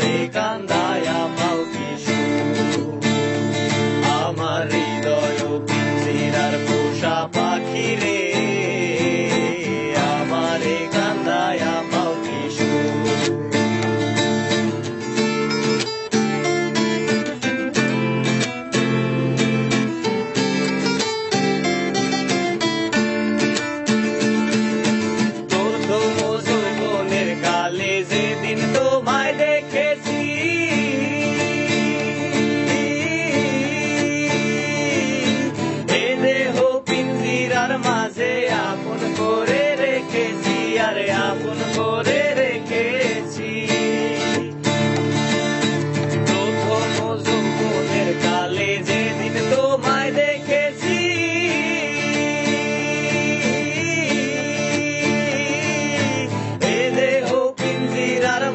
আমারে কান্দায়া পাও কি সুখ। আমার হৃদয় পিঞ্জিরার পোষা পাখি রে, আমারে কান্দায়া পাও কি সুখ। যেদিন তোমায় দেখেছি, এ দেহ পিঞ্জিরার মাঝে আপন করে রেখেছি, আরে আপন করে রেখেছি। প্রথম যৌবনের কালে যেদিন তোমায় দেখেছি,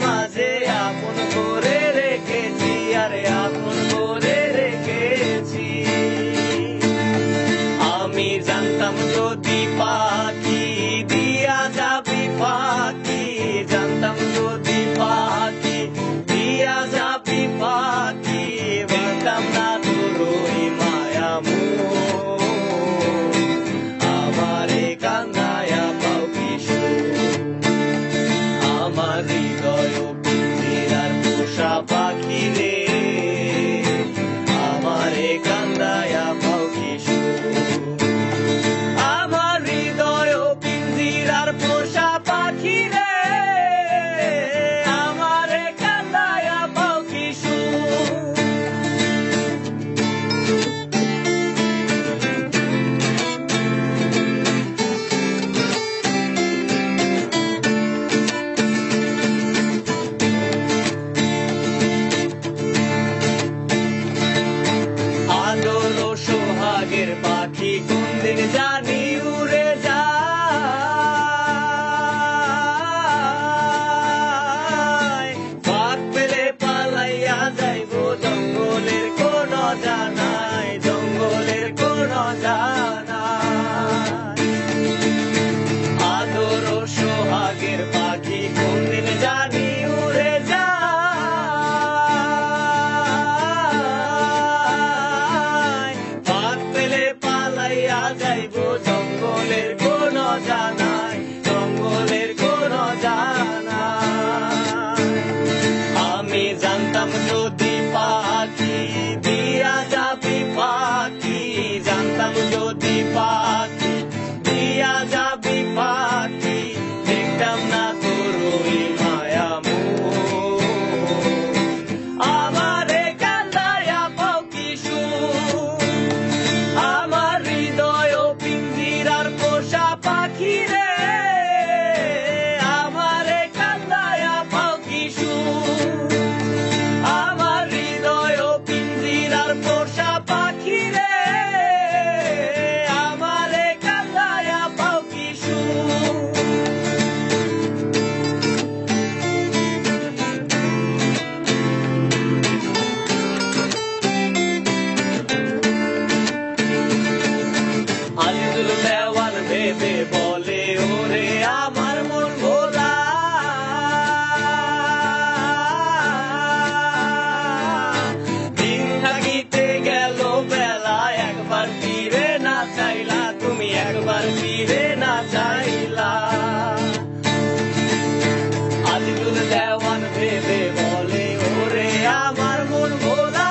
মাঝে আপন করে রেখেছি, আরে আপন করে রেখেছি। আমি জানতাম যদি পাখি দিয়া যাবি পাখি, জানতাম যদি পাখি দিয়া যাবি পাখি, পেতাম না তোর ওই মায়া মোহ। আমারে কান্দায়া পাও কি সুখ। আমার হৃদয় পিঞ্জিরার পোষা পাখি রে, আমারে কান্দায়া পাও কি সুখ। আমার হৃদয় পিঞ্জিরার পোষা পাখি রে, আমারে কান্দায়া পাও কি সুখ। সোহাগের পাখি কোনদিন জানি উড়ে যায়, পাক পেলে পালাইয়া যাইব জঙ্গলের কোন জানাই, জঙ্গলের কোন জানাই। আদর সোহাগের পাখি কোনদিন জানি উড়ে যায়, যাইব জঙ্গলের কোন জানাই, জঙ্গলের কোন জানাই। আমি জানতাম যদি পাখি দিয়া যাবি পাখি, জানতাম যদি পাখি দিয়া যাবি পাখি, দেখতাম না তোর ওই মায়া মোহ। আমারে কান্দায়া পাও কি সুখ। আমার হৃদয় পিঞ্জিরার পোষা পাখি রে, আমারে কান্দায়া পাও কি সুখ। আমার হৃদয় পিঞ্জিরার পোষা পাখি রে, আমারে কান্দায়া পাও কি সুখ। আজিজুল দেওয়ান ভেবে বলে ওরে আমার মন ভোলা, দিন থাকিতে গেল বেলা, একবার ফিরে না চাইলা তুমি, একবার ফিরে না চাইলা। আজিজুল দেওয়ান ভেবে বলে ওরে আমার মন ভোলা,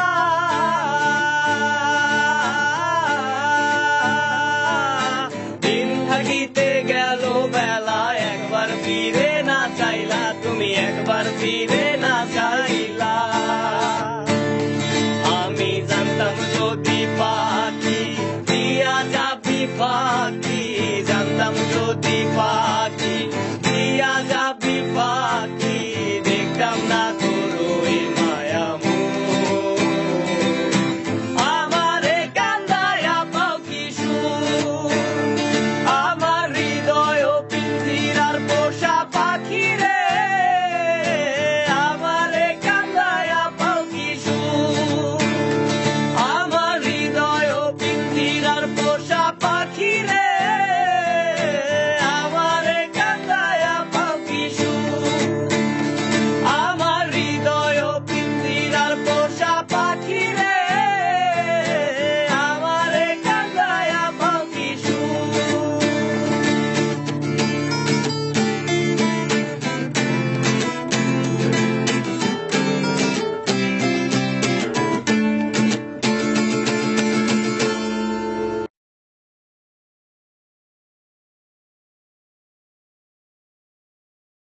থাকিতে গেল বেলা, একবার ফিরে না চাইলা তুমি, একবার ফিরে না চাইলা।